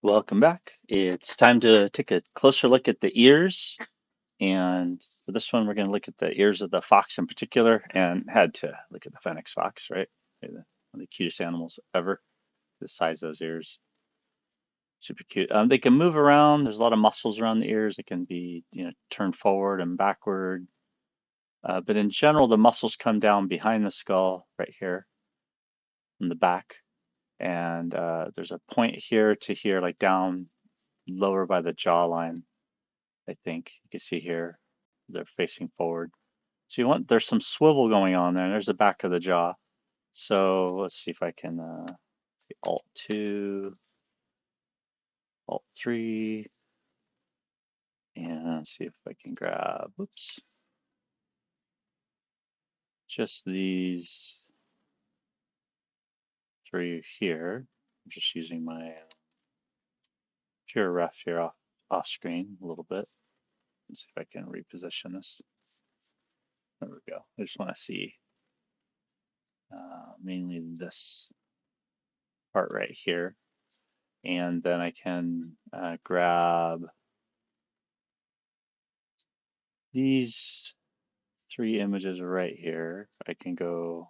Welcome back. It's time to take a closer look at the ears. And for this one, we're going to look at the ears of the fox in particular, and had to look at the Phoenix fox, right? They're one of the cutest animals ever. The size of those ears, super cute. They can move around. There's a lot of muscles around the ears. They can be, turned forward and backward. But in general, the muscles come down behind the skull, right here in the back. And there's a point here to here, like down lower by the jawline. I think you can see here they're facing forward. So there's some swivel going on there. There's the back of the jaw. So let's see if I can Alt 2, Alt 3, and see if I can grab, oops, just these three here. I'm just using my pure ref here off screen a little bit. Let's see if I can reposition this. There we go. I just want to see mainly this part right here. And then I can grab these three images right here. I can go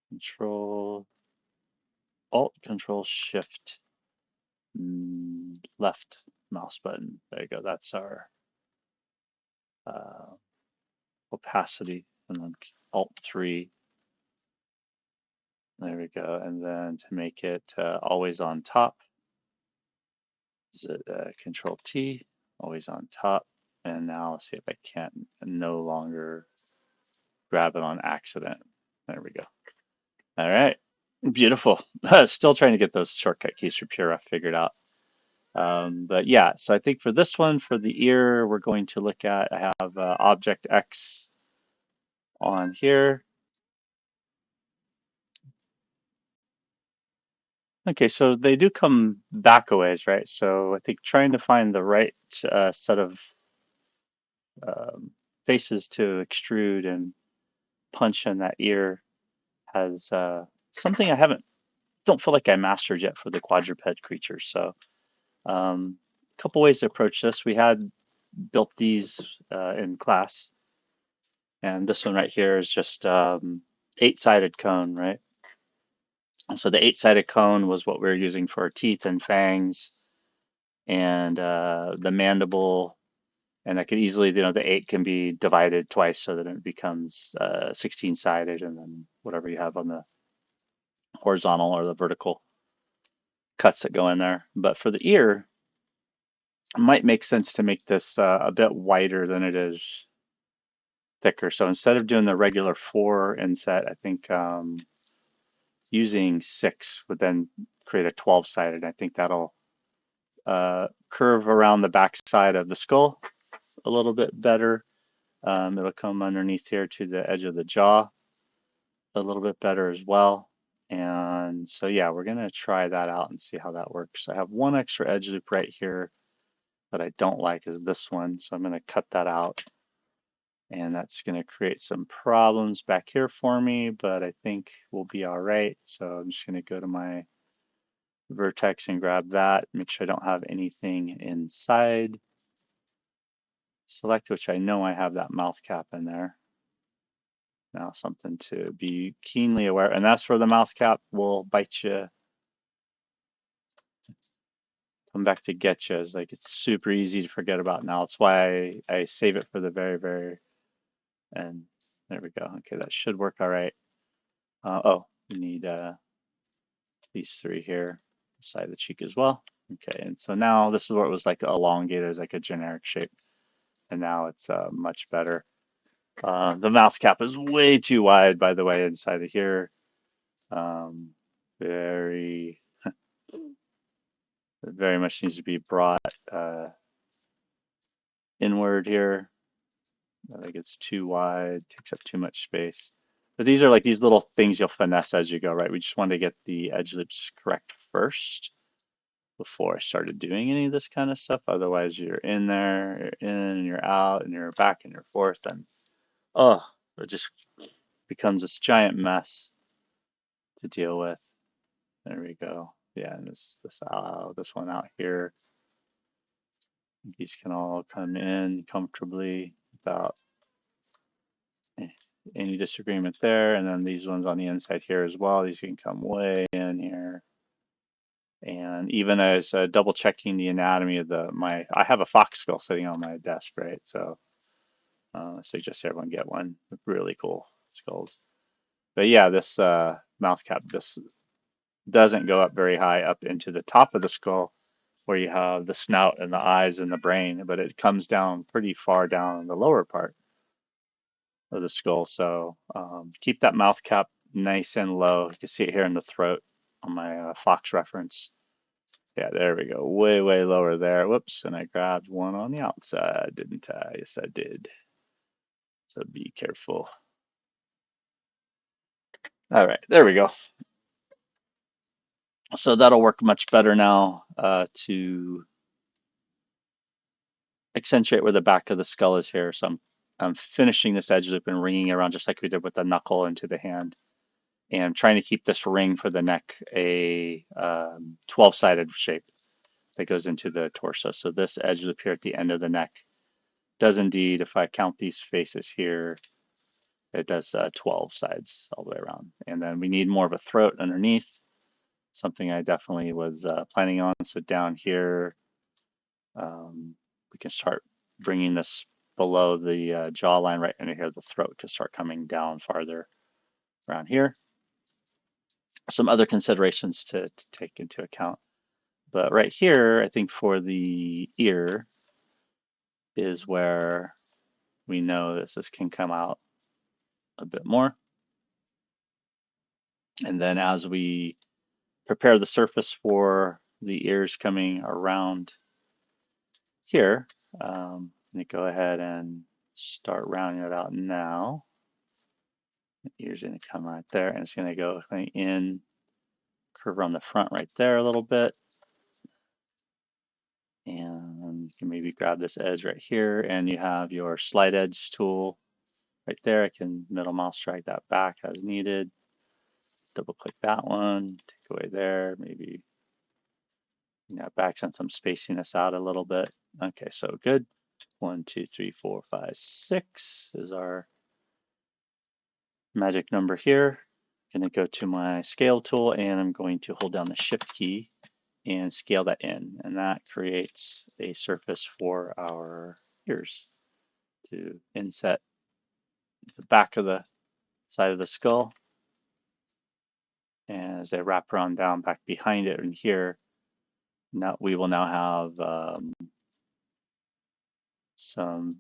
Control, Alt, Control, Shift, left mouse button. There you go. That's our uh, opacity. And then Alt 3. There we go. And then to make it always on top, is it Control T, always on top. And now let's see if I can't no longer grab it on accident. There we go. All right. Beautiful. Still trying to get those shortcut keys for Pura figured out. But yeah, so I think for this one, for the ear, we're going to look at, I have Object X on here. Okay, so they do come back a ways, right? So I think trying to find the right set of um, faces to extrude and punch in that ear has something I don't feel like I mastered yet for the quadruped creatures. So a couple ways to approach this. We had built these in class, and this one right here is just eight-sided cone, right? So the eight-sided cone was what we were using for our teeth and fangs and the mandible, and I could easily, the eight can be divided twice so that it becomes 16-sided, and then whatever you have on the horizontal or the vertical cuts that go in there. But for the ear, it might make sense to make this a bit wider than it is thicker. So instead of doing the regular 4 inset, I think using 6 would then create a 12-sided. I think that'll curve around the back side of the skull a little bit better. It'll come underneath here to the edge of the jaw a little bit better as well. And so yeah, we're gonna try that out and see how that works. I have one extra edge loop right here that I don't like is this one. So I'm gonna cut that out. And that's going to create some problems back here for me, but I think we'll be all right. So I'm just going to go to my vertex and grab that, make sure I don't have anything inside. Select, which I know I have that mouth cap in there. Now something to be keenly aware, and that's where the mouth cap will bite you, come back to get you. It's like it's super easy to forget about now. It's why I save it for the very, very end. There we go. Okay, that should work all right. Oh, we need these three here, side of the cheek as well. Okay, and so now this is where it was like elongated as like a generic shape, and now it's much better. The mouth cap is way too wide, by the way, inside of here. Very, very much needs to be brought inward here. I think it's too wide, takes up too much space. But these are like these little things you'll finesse as you go, right? We just want to get the edge loops correct first before I started doing any of this kind of stuff. Otherwise, you're in there, you're in, and you're out, and you're back, and you're forth, and oh, it just becomes this giant mess to deal with. There we go. Yeah, and this one out here. These can all come in comfortably without any disagreement there. And then these ones on the inside here as well. These can come way in here. And even as double checking the anatomy of I have a fox skull sitting on my desk, right? So I suggest everyone get one. Really cool skulls. But yeah, this mouth cap, this doesn't go up very high up into the top of the skull where you have the snout and the eyes and the brain, but it comes down pretty far down in the lower part of the skull. So keep that mouth cap nice and low. You can see it here in the throat on my fox reference. Yeah, there we go. Way, way lower there. Whoops, and I grabbed one on the outside, didn't I? Yes, I did. So be careful. All right, there we go. So that'll work much better now to accentuate where the back of the skull is here. So I'm finishing this edge loop and ringing around just like we did with the knuckle into the hand. And I'm trying to keep this ring for the neck a 12-sided shape that goes into the torso. So this edge loop here at the end of the neck does indeed, if I count these faces here, it does 12 sides all the way around. And then we need more of a throat underneath, something I definitely was planning on. So down here, we can start bringing this below the jawline right under here. The throat can start coming down farther around here. Some other considerations to take into account. But right here, I think for the ear is where we know this can come out a bit more. And then as we prepare the surface for the ears coming around here, I'm going to go ahead and start rounding it out now. The ear's going to come right there, and it's going to go in, curve around the front right there a little bit. And you can maybe grab this edge right here, and you have your slide edge tool right there. I can middle mouse drag that back as needed. Double click that one, take away there, maybe back since I'm spacing this out a little bit. Okay, so good. 1, 2, 3, 4, 5, 6 is our magic number here. I'm going to go to my scale tool and I'm going to hold down the shift key and scale that in. And that creates a surface for our ears to inset the back of the side of the skull. And as they wrap around down back behind it and here, now we will now have some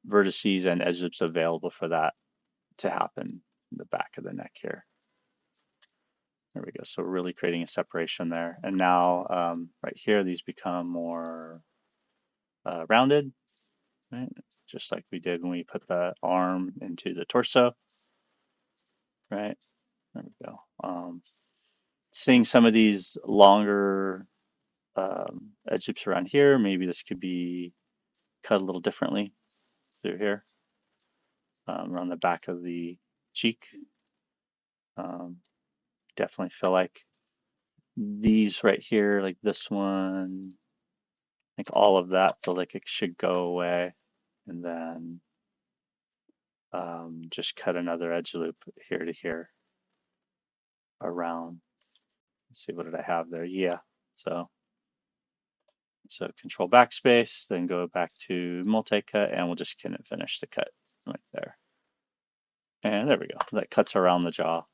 vertices and edge loops available for that to happen in the back of the neck here. There we go. So we're really creating a separation there. And now right here, these become more rounded, right? Just like we did when we put the arm into the torso, right? There we go. Seeing some of these longer edge loops around here, maybe this could be cut a little differently through here, around the back of the cheek. Definitely feel like these right here, like this one, I think all of that feel like it should go away. And then just cut another edge loop here to here around. Let's see, what did I have there? Yeah, so control backspace, then go back to multi-cut, and we'll just finish the cut right there. And there we go. That cuts around the jaw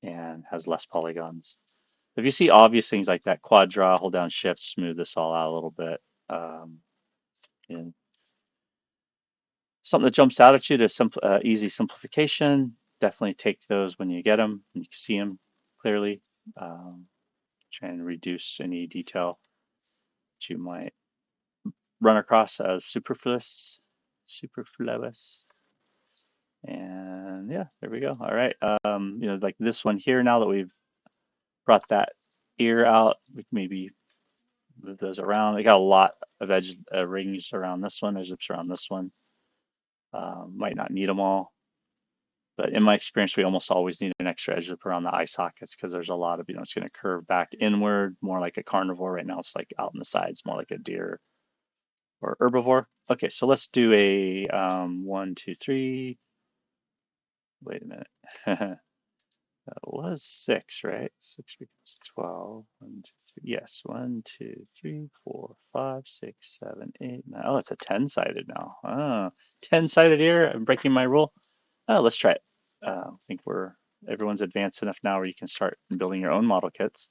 and has less polygons. If you see obvious things like that, quad draw, hold down shift, smooth this all out a little bit. And something that jumps out at you to easy simplification, definitely take those when you get them, and you can see them clearly. Try and reduce any detail that you might run across as superfluous. And yeah, there we go. All right. Like this one here, now that we've brought that ear out, we can maybe move those around. They got a lot of edge rings around this one, edge lips around this one. Might not need them all. But in my experience, we almost always need an extra edge loop around the eye sockets because there's a lot of, it's going to curve back inward, more like a carnivore. Right now, it's like out in the sides, more like a deer or herbivore. Okay, so let's do a 1, 2, 3. Wait a minute. That was 6, right? 6 becomes 12. 1, 2, 3. Yes, 1, 2, 3, 4, 5, 6, 7, 8, 9. Oh, it's a 10-sided now. 10-sided here. I'm breaking my rule. Let's try it. I think everyone's advanced enough now where you can start building your own model kits.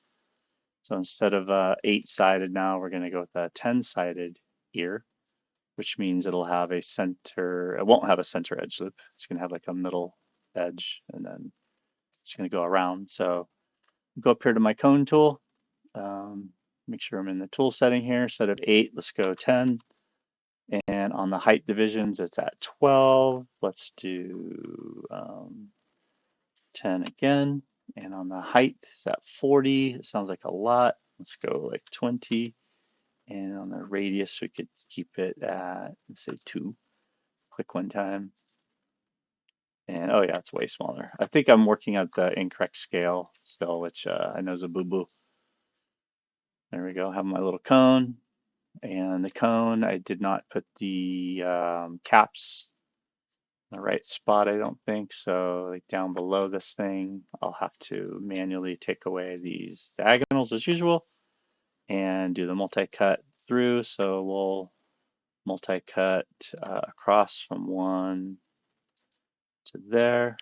So instead of 8-sided now, we're going to go with a 10-sided ear, which means it'll have a center. It won't have a center edge loop. It's going to have like a middle edge, and then it's going to go around. So go up here to my cone tool. Make sure I'm in the tool setting here. Instead of 8, let's go 10. And on the height divisions, it's at 12. Let's do 10 again. And on the height, it's at 40. It sounds like a lot. Let's go like 20. And on the radius, we could keep it at, let's say 2. Click one time. And oh yeah, it's way smaller. I think I'm working at the incorrect scale still, which I know is a boo-boo. There we go. I have my little cone. And the cone, I did not put the caps in the right spot, I don't think. So like down below this thing, I'll have to manually take away these diagonals as usual and do the multi-cut through. So we'll multi-cut across from 1 to there,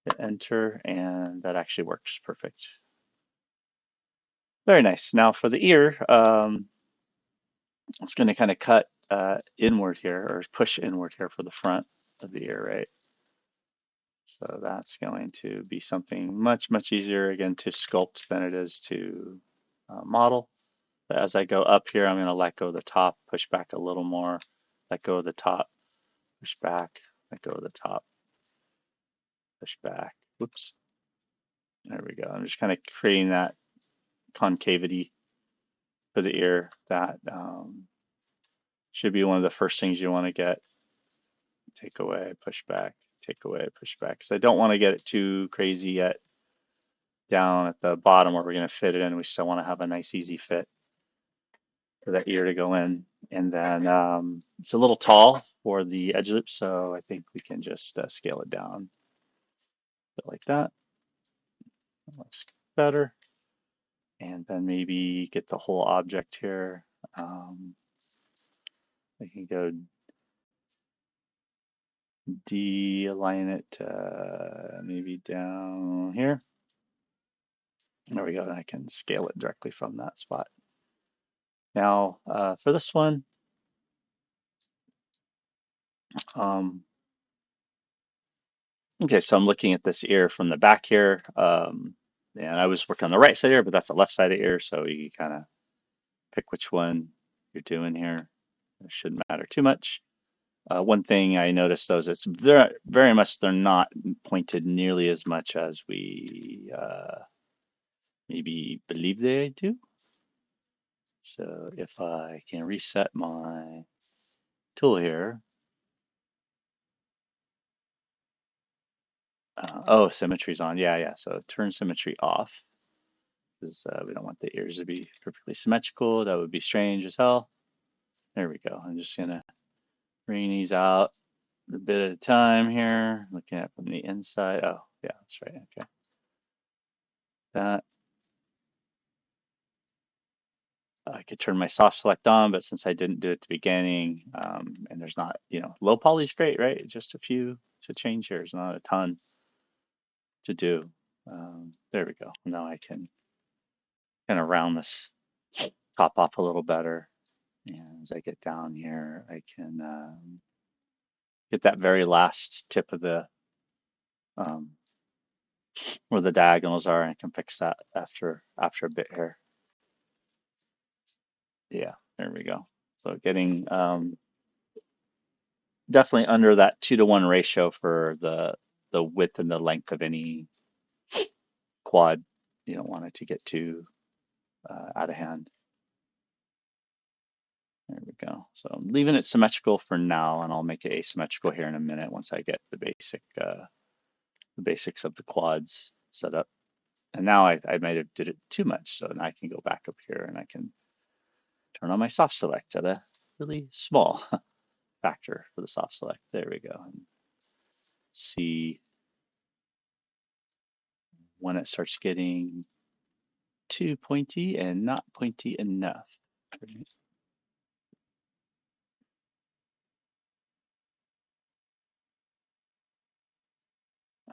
hit enter, and that actually works perfect. Very nice. Now for the ear, it's going to kind of cut inward here, or push inward here for the front of the ear, right? So that's going to be something much, much easier, again, to sculpt than it is to model. But as I go up here, I'm going to let go of the top, push back a little more, let go of the top, push back, let go of the top, push back. Whoops. There we go. I'm just kind of creating that concavity for the ear. That should be one of the first things you want to get. Take away, push back, take away, push back. Because I don't want to get it too crazy yet down at the bottom where we're going to fit it in. We still want to have a nice, easy fit for that ear to go in. And then it's a little tall for the edge loop, so I think we can just scale it down a bit like that. That looks better. And then maybe get the whole object here. I can go de-align it maybe down here. There we go. And I can scale it directly from that spot. Now for this one, okay, so I'm looking at this ear from the back here. And I was working on the right side ear, but that's the left side of ear. So you kind of pick which one you're doing here. It shouldn't matter too much. One thing I noticed though is it's very much, they're not pointed nearly as much as we maybe believe they do. So if I can reset my tool here. Oh, symmetry's on. Yeah. So turn symmetry off because we don't want the ears to be perfectly symmetrical. That would be strange as hell. There we go. I'm just gonna bring these out a bit at a time here, looking at from the inside. Oh, yeah, that's right. Okay. That. I could turn my soft select on, but since I didn't do it at the beginning, and there's not, low poly is great, right? Just a few to change here. It's not a ton to do. There we go. Now I can kind of round this top off a little better. And as I get down here, I can get that very last tip of the where the diagonals are, and I can fix that after a bit here. Yeah, there we go. So getting definitely under that 2-to-1 ratio for the width and the length of any quad. You don't want it to get too out of hand. There we go. So I'm leaving it symmetrical for now, and I'll make it asymmetrical here in a minute once I get the basic the basics of the quads set up. And now I might have did it too much, so now I can go back up here and I can turn on my soft select at a really small factor for the soft select. There we go. And see when it starts getting too pointy and not pointy enough.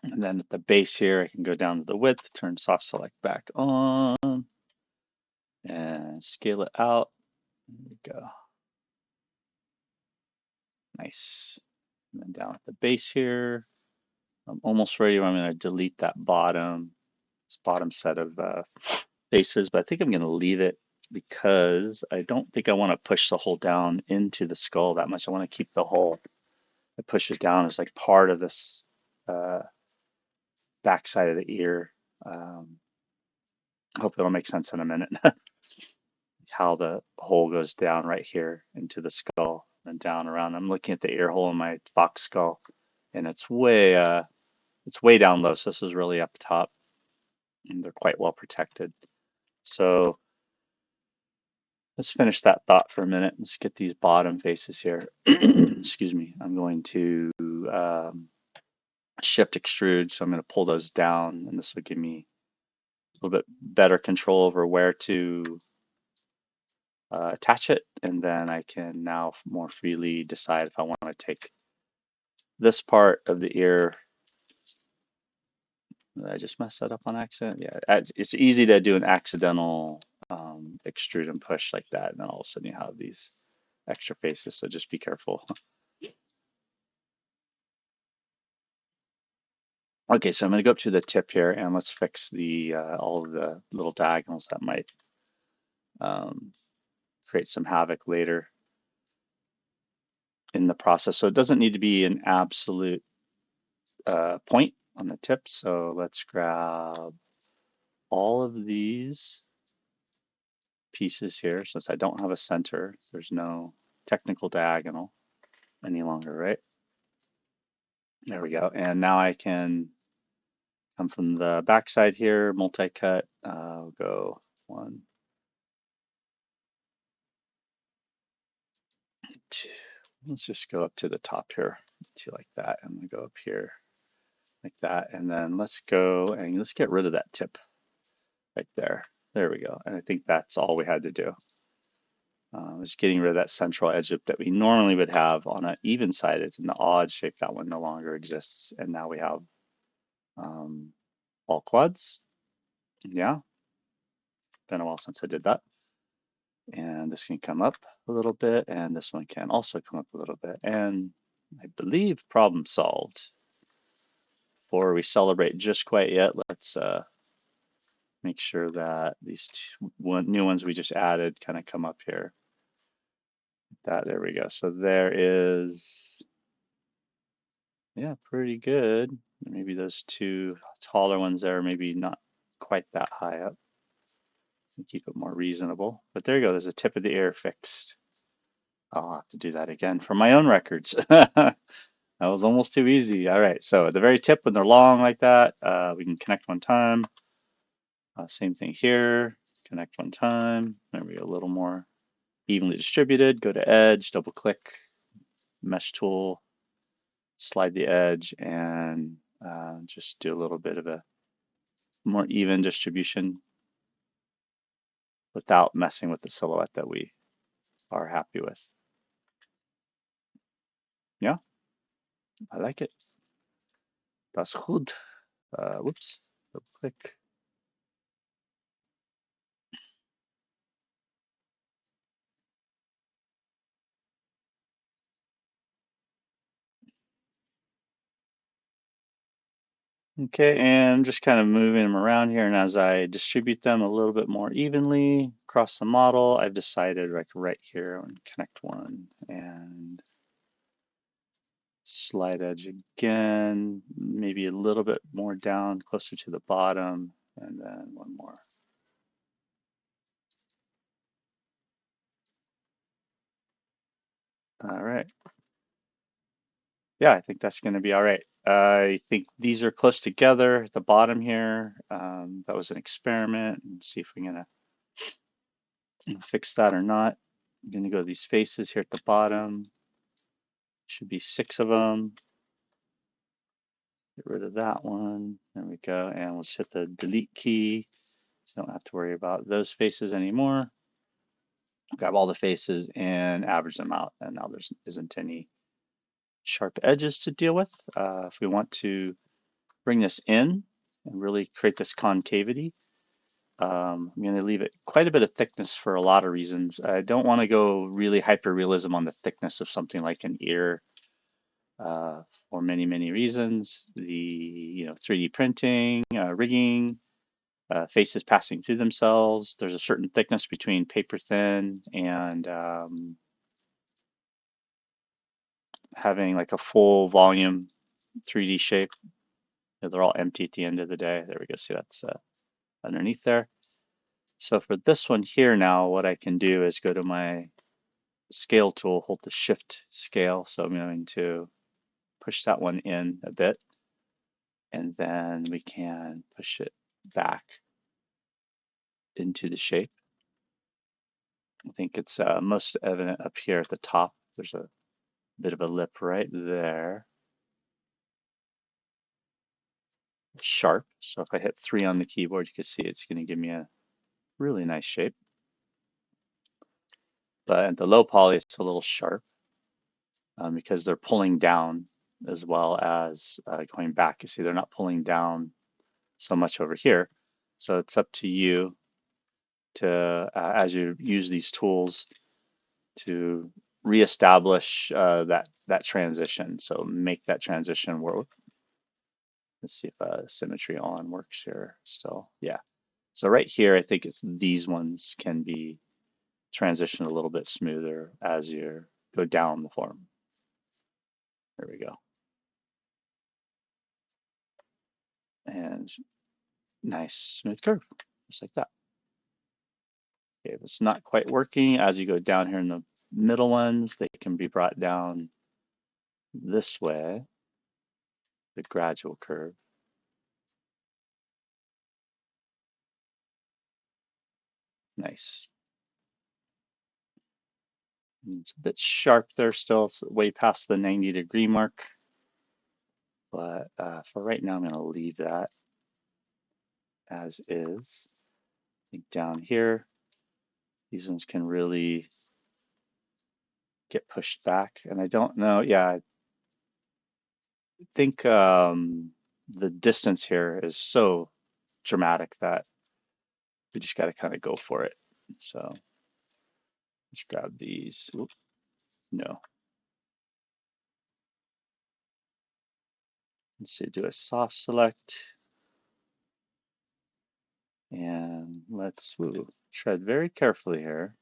And then at the base here, I can go down to the width, turn soft select back on, and scale it out. There we go. Nice. And then down at the base here, I'm almost ready. I'm going to delete that this bottom set of faces, but I think I'm going to leave it because I don't think I want to push the hole down into the skull that much. I want to keep the hole that pushes down as like part of this back side of the ear. I hope it'll make sense in a minute. How the hole goes down right here into the skull and down around. I'm looking at the ear hole in my fox skull, and it's way down low. So this is really up top, and they're quite well protected. So let's finish that thought for a minute. Let's get these bottom faces here. Excuse me. I'm going to shift extrude, so I'm going to pull those down, and this will give me a little bit better control over where to attach it, and then I can now more freely decide if I want to take this part of the ear. Did I just mess that up on accident? Yeah, it's easy to do an accidental extrude and push like that, and then all of a sudden you have these extra faces, so just be careful. Okay, so I'm going to go up to the tip here, and let's fix the all of the little diagonals that might create some havoc later in the process. So it doesn't need to be an absolute point on the tip. So let's grab all of these pieces here. Since I don't have a center, there's no technical diagonal any longer, right? There we go. And now I can come from the backside here, multi-cut, go 1, 2. Let's just go up to the top here, 2 like that, and then go up here like that. And then let's go and let's get rid of that tip right there. There we go. And I think that's all we had to do. Just getting rid of that central edge that we normally would have on an even sided, and the odd shape, that one no longer exists. And now we have all quads. Yeah, been a while since I did that. And this can come up a little bit, and this one can also come up a little bit. And I believe problem solved. Before we celebrate just quite yet, let's make sure that these new ones we just added kind of come up here. There we go. So there is, yeah, pretty good. Maybe those 2 taller ones there, maybe not quite that high up. Keep it more reasonable. But there you go. There's a tip of the ear fixed. I'll have to do that again for my own records. That was almost too easy. All right. So at the very tip, when they're long like that, we can connect one time. Same thing here. Connect one time. Maybe a little more evenly distributed. Go to edge, double click, mesh tool, slide the edge, and just do a little bit of a more even distribution without messing with the silhouette that we are happy with. Yeah, I like it. Das goed. Whoops, double click. Okay, and just kind of moving them around here, and as I distribute them a little bit more evenly across the model, I've decided like right here, I'm going to connect one and slide edge again, maybe a little bit more down, closer to the bottom, and then one more. All right. Yeah, I think that's going to be all right. I think these are close together at the bottom here. That was an experiment. Let's see if we're gonna fix that or not. I'm gonna go to these faces here at the bottom. Should be 6 of them. Get rid of that one. There we go. And we'll just hit the delete key. So don't have to worry about those faces anymore. Grab all the faces and average them out. And now there isn't any sharp edges to deal with. If we want to bring this in and really create this concavity, I'm going to leave it quite a bit of thickness for a lot of reasons. I don't want to go really hyper realism on the thickness of something like an ear for many, many reasons. The 3D printing, rigging, faces passing through themselves. There's a certain thickness between paper thin and having like a full volume 3D shape. They're all empty at the end of the day. There we go. See, that's underneath there. So for this one here now, what I can do is go to my scale tool, hold the shift scale. So I'm going to push that one in a bit, and then we can push it back into the shape. I think it's most evident up here at the top. There's a bit of a lip right there. Sharp. So if I hit 3 on the keyboard, you can see it's going to give me a really nice shape. But at the low poly, it's a little sharp because they're pulling down as well as going back. You see, they're not pulling down so much over here. So it's up to you to, as you use these tools, to reestablish that transition. So make that transition work. Let's see if symmetry on works here still. Yeah. So right here, I think it's these ones can be transitioned a little bit smoother as you go down the form. There we go. And nice smooth curve, just like that. Okay, if it's not quite working, as you go down here in the middle ones, they can be brought down this way, the gradual curve. Nice. It's a bit sharp there still, it's way past the 90-degree mark. But for right now, I'm going to leave that as is. I think down here, these ones can really get pushed back. And I don't know, yeah, I think the distance here is so dramatic that we just got to kind of go for it. So let's grab these. Oop, no. Let's see, do a soft select. And let's tread very carefully here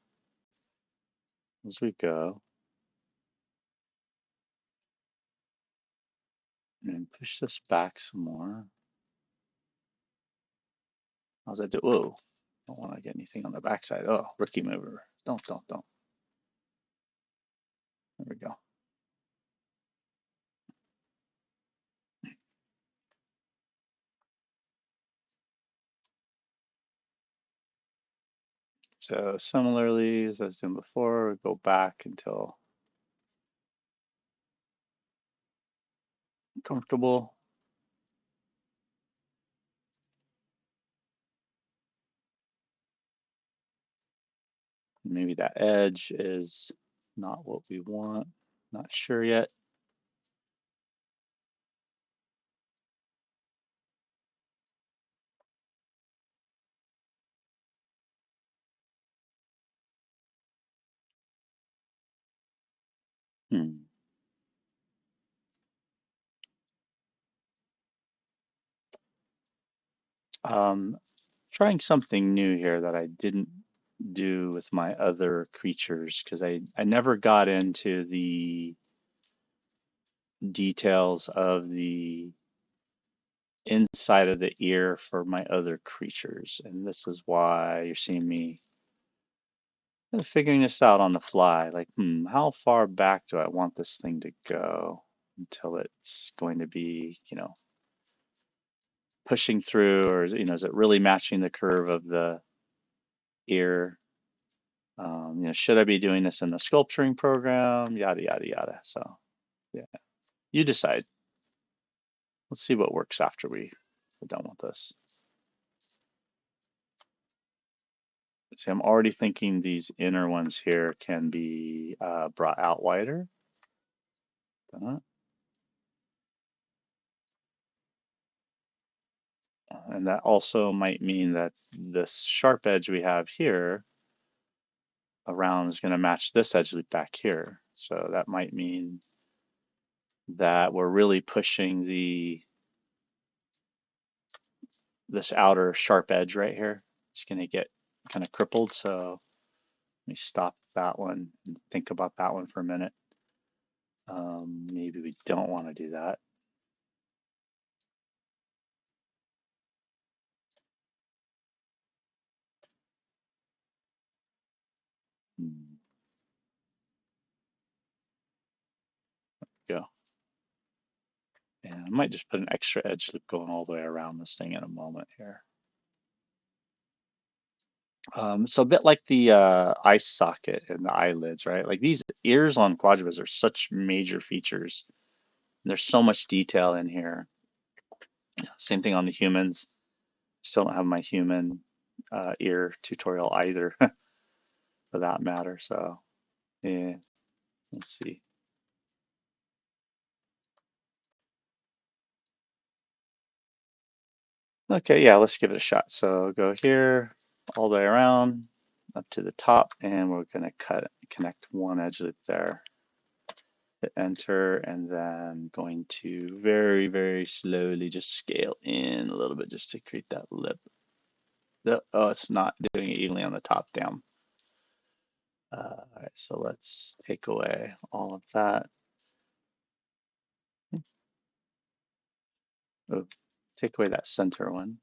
as we go. And push this back some more. How's that do? Whoa, don't want to get anything on the backside. Oh, rookie mover. Don't. There we go. So similarly, as I was doing before, we go back until comfortable. Maybe that edge is not what we want. Not sure yet. Hmm. Trying something new here that I didn't do with my other creatures because I never got into the details of the inside of the ear for my other creatures. And this is why you're seeing me kind of figuring this out on the fly. Like, how far back do I want this thing to go? until it's going to be, pushing through, or is it really matching the curve of the ear? Should I be doing this in the sculpturing program? Yada, yada, yada. So, yeah, you decide. Let's see what works after we're done with this. See, I'm already thinking these inner ones here can be brought out wider. And that also might mean that this sharp edge we have here around is going to match this edge loop back here. So that might mean that we're really pushing this outer sharp edge right here. It's going to get kind of crippled. So let me stop that one and think about that one for a minute. Maybe we don't want to do that. Go. And I might just put an extra edge loop going all the way around this thing in a moment here. So a bit like the eye socket and the eyelids, right? Like these ears on quadrupeds are such major features. There's so much detail in here. Same thing on the humans. Still don't have my human ear tutorial either, for that matter. So yeah, let's see. Okay, yeah, let's give it a shot. So go here, all the way around, up to the top, and we're gonna connect one edge loop there. Hit enter, and then going to very, very slowly just scale in a little bit just to create that lip. Oh, it's not doing it evenly on the top, damn. All right, so let's take away all of that. Oh, take away that center one.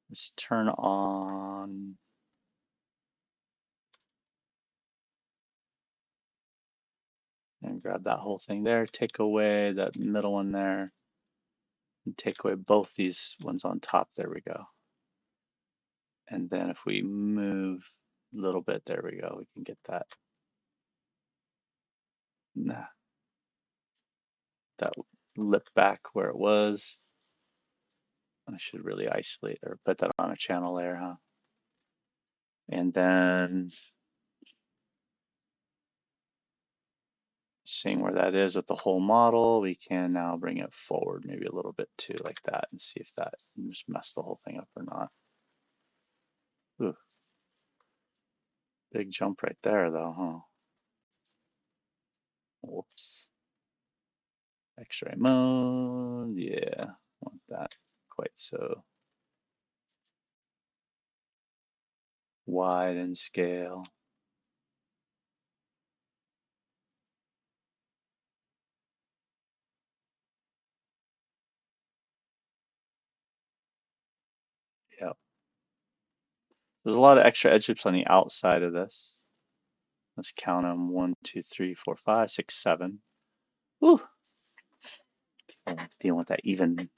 Let's turn on. And grab that whole thing there. Take away that middle one there. And take away both these ones on top. There we go. And then if we move a little bit, there we go. We can get that. Nah, that lip back where it was. I should really isolate or put that on a channel layer, huh? And then seeing where that is with the whole model, we can now bring it forward maybe a little bit too, like that, and see if that just messed the whole thing up or not. Ooh, big jump right there though, huh? Whoops. X-ray mode, yeah, want that quite so wide in scale. Yep. There's a lot of extra edge loops on the outside of this. Let's count them. 1, 2, 3, 4, 5, 6, 7. Woo! Dealing with that even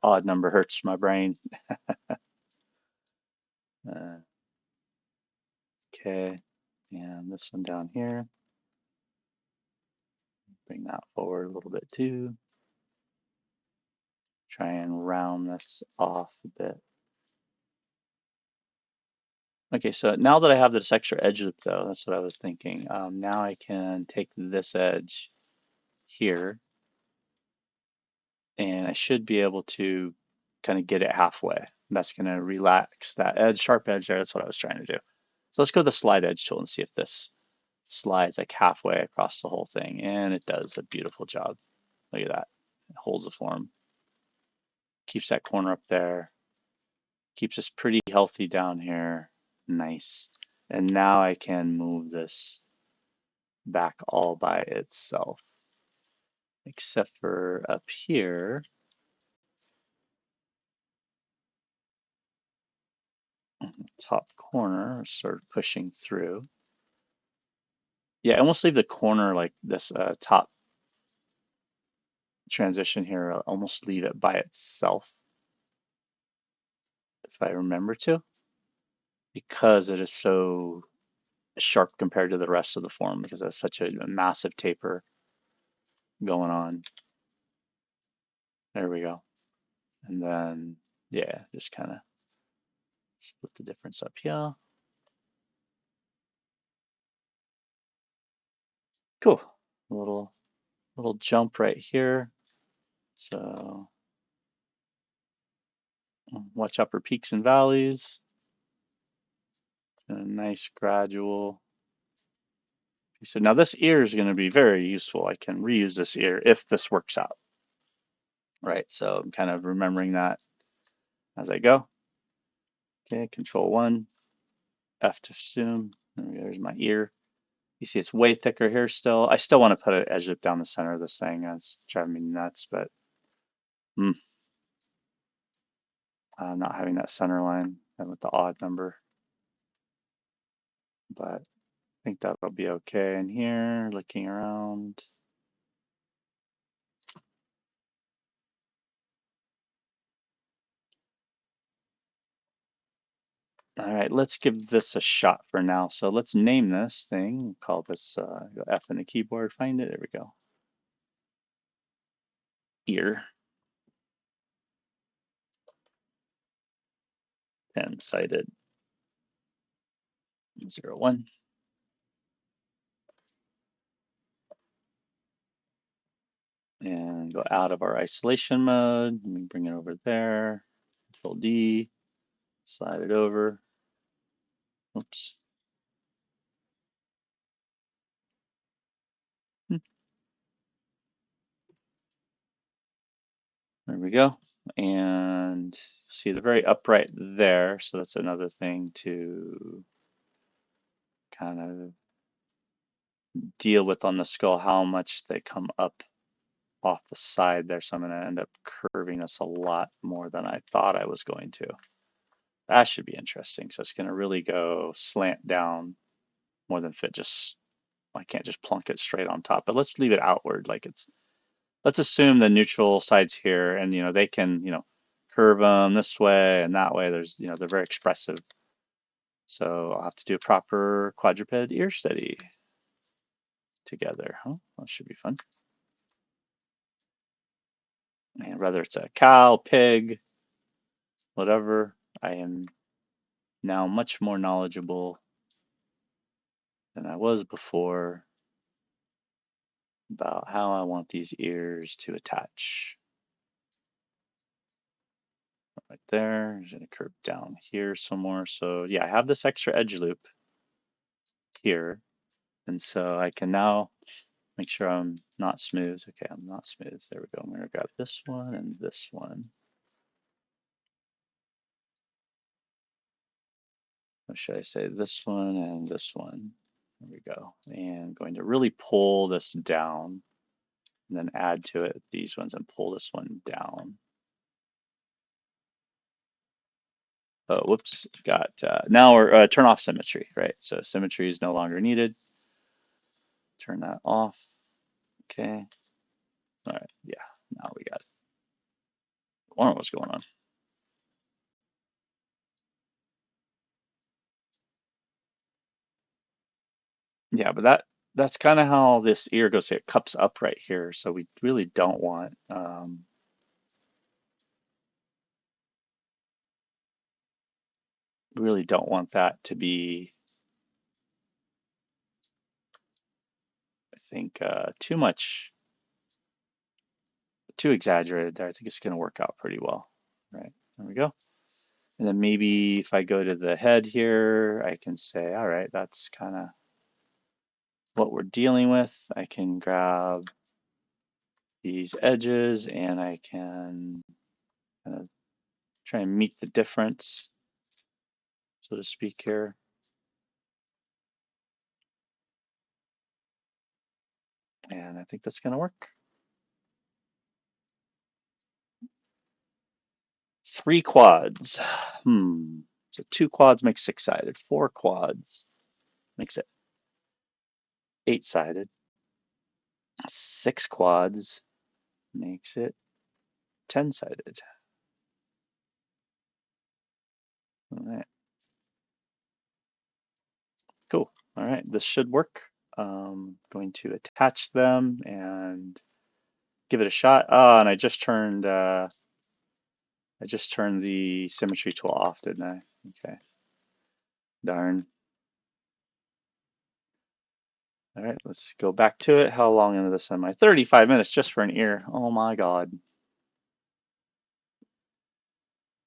odd number hurts my brain. uh, okay, and this one down here. Bring that forward a little bit too. Try and round this off a bit. Okay, so now that I have this extra edge loop though, that's what I was thinking. Now I can take this edge here, and I should be able to kind of get it halfway. That's going to relax that edge, sharp edge there. That's what I was trying to do. So let's go to the slide edge tool and see if this slides like halfway across the whole thing. And it does a beautiful job. Look at that. It holds the form. Keeps that corner up there. Keeps us pretty healthy down here. Nice. And now I can move this back all by itself. Except for up here, top corner, sort of pushing through. Yeah, almost leave the corner like this top transition here, I'll almost leave it by itself if I remember to, because it is so sharp compared to the rest of the form because that's such a massive taper going on. There we go. And then, yeah, just kind of split the difference up here. Cool. A little jump right here. So watch upper peaks and valleys. And a nice gradual. So now this ear is going to be very useful. I can reuse this ear if this works out. Right, so I'm kind of remembering that as I go. Okay, control 1, F to zoom. There's my ear. You see it's way thicker here still. I still want to put an edge loop down the center of this thing. That's driving me nuts, but not having that center line and with the odd number. But I think that'll be okay in here, looking around. All right, let's give this a shot for now. So let's name this thing. We'll call this F in the keyboard. Find it. There we go. Ear. 10 sided. 0, 1. And go out of our isolation mode. Let me bring it over there. Control D. Slide it over. Oops. There we go. And see the very upright there. So that's another thing to kind of deal with on the skull, how much they come up off the side there. So I'm going to end up curving this a lot more than I thought I was going to. That should be interesting. So it's going to really go slant down more than fit. Just I can't just plunk it straight on top, but let's leave it outward like it's. Let's assume the neutral side's here, and they can curve them this way and that way. There's they're very expressive. So I'll have to do a proper quadruped ear study together. Huh? That should be fun. And whether it's a cow, pig, whatever, I am now much more knowledgeable than I was before about how I want these ears to attach. Right there, I'm gonna curve down here some more. So yeah, I have this extra edge loop here. And so I can now make sure I'm not smooth. Okay, I'm not smooth. There we go. I'm gonna grab this one and this one. Or should I say this one and this one? There we go. And going to really pull this down and then add to it these ones and pull this one down. Oh, whoops, got, now we're, turn off symmetry, right? So symmetry is no longer needed. Turn that off, okay. All right, yeah, now we got it. I wonder what's going on. Yeah, but that's kind of how this ear goes. It cups up right here, so we really don't want that to be, I think, too exaggerated there. I think it's going to work out pretty well. Right, there we go. And then maybe if I go to the head here, I can say, all right, that's kind of what we're dealing with. I can grab these edges and I can kind of try and meet the difference, so to speak here. And I think that's going to work. 3 quads. So 2 quads makes 6-sided. 4 quads makes it 8-sided. 6 quads makes it 10-sided. All right, cool. All right, this should work. Going to attach them and give it a shot. Ah, and I just turned the symmetry tool off, didn't I? Okay, darn. All right, let's go back to it. How long into this am I? 35 minutes just for an ear. Oh my God.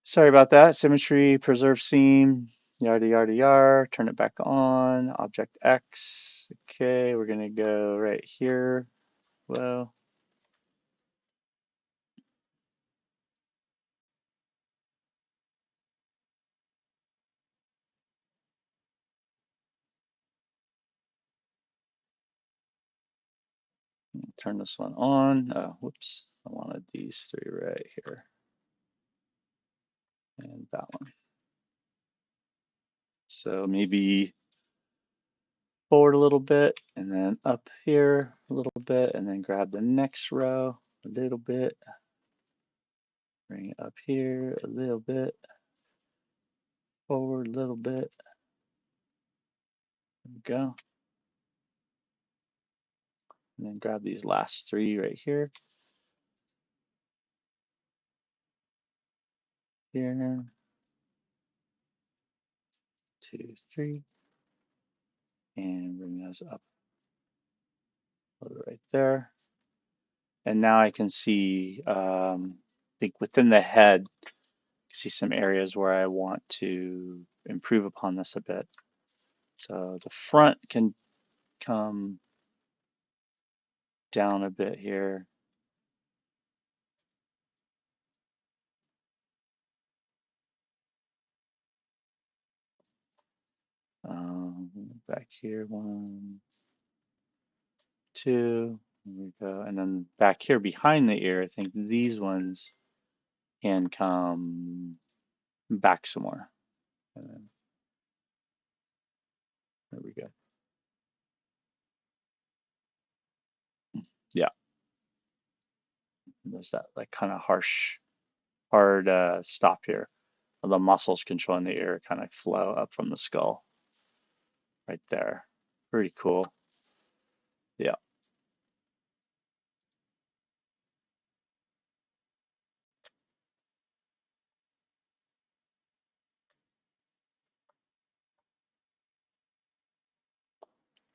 Sorry about that. Symmetry, preserve seam, yada yada yada. Turn it back on. Object X. Okay, we're gonna go right here. Well, turn this one on. Oh, whoops. I wanted these three right here. And that one. So maybe forward a little bit and then up here a little bit and then grab the next row a little bit. Bring it up here a little bit. Forward a little bit. There we go. And then grab these last three right here. Here. 2, 3. And bring those up right there. And now I can see, I think within the head, see some areas where I want to improve upon this a bit. So the front can come down a bit here. Back here, 1, 2, there we go. And then back here behind the ear, I think these ones can come back some more. And then, there we go. Yeah, there's that like kind of hard stop here. The muscles controlling the ear kind of flow up from the skull right there. Pretty cool. Yeah.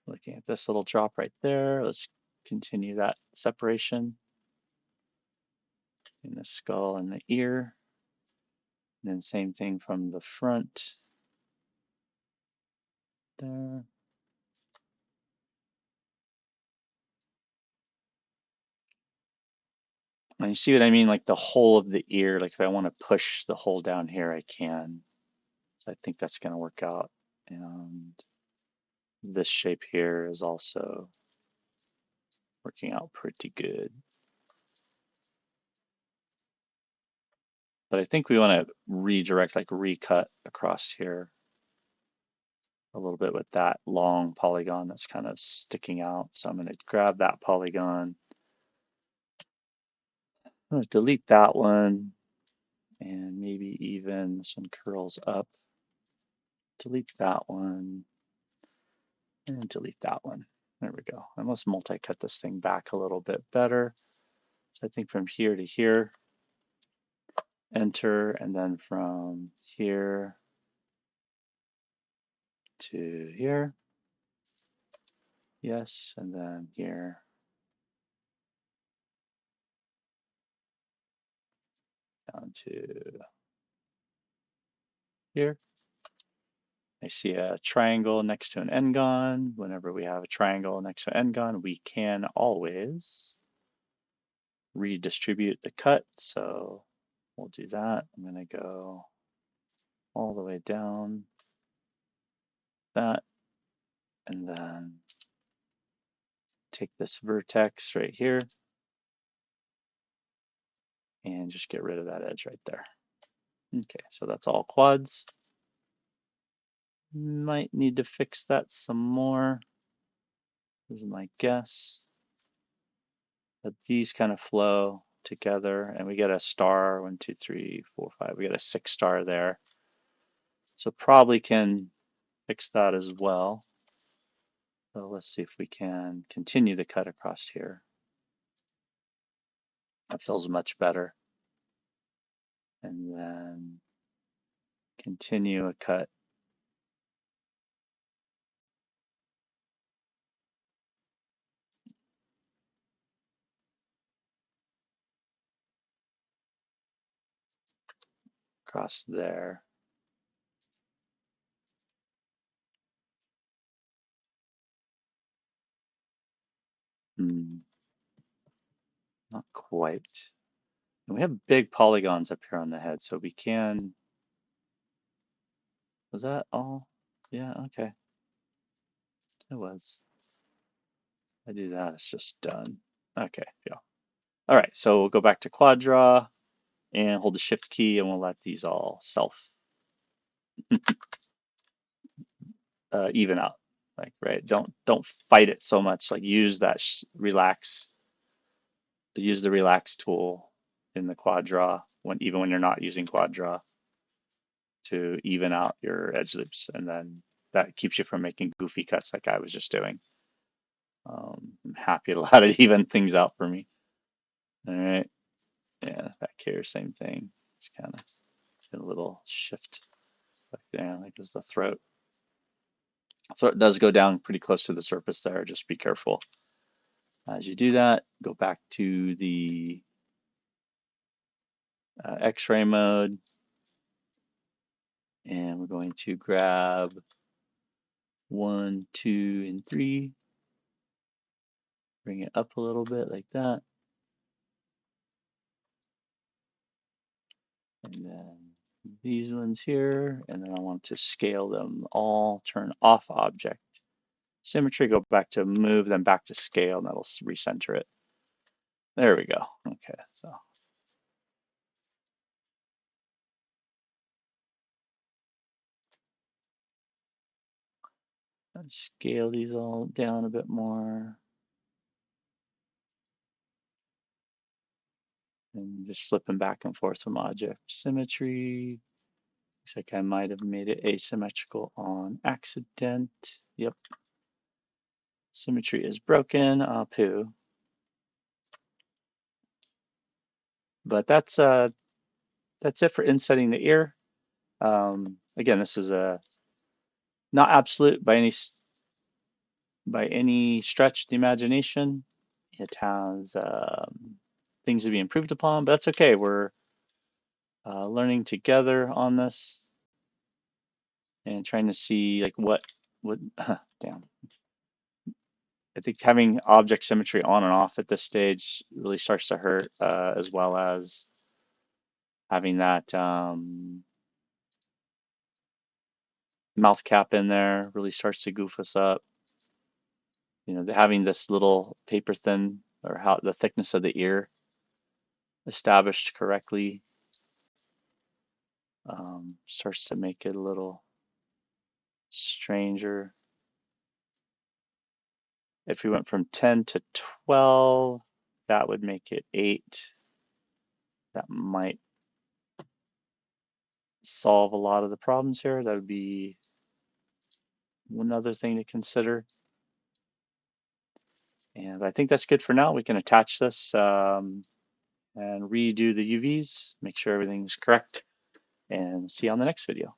Looking at this little drop right there. Let's continue that separation in the skull and the ear. And then same thing from the front. There. And you see what I mean? Like the whole of the ear, like if I want to push the hole down here, I can. So I think that's going to work out. And this shape here is also working out pretty good. But I think we want to redirect, like recut across here a little bit with that long polygon that's kind of sticking out. So I'm going to grab that polygon. I'm going to delete that one. And maybe even this one curls up. Delete that one. And delete that one. There we go. I must multi-cut this thing back a little bit better. So I think from here to here, enter, and then from here to here, yes, and then here, down to here. I see a triangle next to an n-gon. Whenever we have a triangle next to an n-gon, we can always redistribute the cut. So we'll do that. I'm going to go all the way down that, and then take this vertex right here and just get rid of that edge right there. Okay, so that's all quads. Might need to fix that some more, is my guess. But these kind of flow together, and we get a star, 1, 2, 3, 4, 5. We get a 6-star there. So probably can fix that as well. So let's see if we can continue the cut across here. That feels much better. And then continue a cut. Across there. Not quite. And we have big polygons up here on the head, so we can. Was that all? Yeah, okay. It was. I do that, it's just done. Okay, yeah. All right, so we'll go back to quad draw and hold the shift key and we'll let these all self even out. Like, right, don't fight it so much. Like use that relax, use the relax tool in the quad draw even when you're not using quad draw to even out your edge loops, and then that keeps you from making goofy cuts like I was just doing. I'm happy to let it even things out for me. All right, yeah, back here, same thing. It's kind of a little shift back there, like is the throat. So it does go down pretty close to the surface there. Just be careful as you do that. Go back to the X-ray mode, and we're going to grab 1, 2, and 3. Bring it up a little bit like that. And then these ones here, and then I want to scale them all, turn off object. Symmetry, go back to move, then back to scale, and that'll recenter it. There we go. Okay, so. Let's scale these all down a bit more. And just flipping back and forth from object symmetry. Looks like I might have made it asymmetrical on accident. Yep. Symmetry is broken. Poo. But that's it for insetting the ear. Again, this is not absolute by any stretch of the imagination. It has things to be improved upon, but that's okay. We're learning together on this and trying to see like what damn. I think having object symmetry on and off at this stage really starts to hurt, as well as having that mouth cap in there really starts to goof us up. You know, having this little paper thin, or how the thickness of the ear established correctly, starts to make it a little stranger. If we went from 10 to 12, that would make it 8. That might solve a lot of the problems here. That would be one other thing to consider. And I think that's good for now. We can attach this and redo the UVs, make sure everything's correct, and see you on the next video.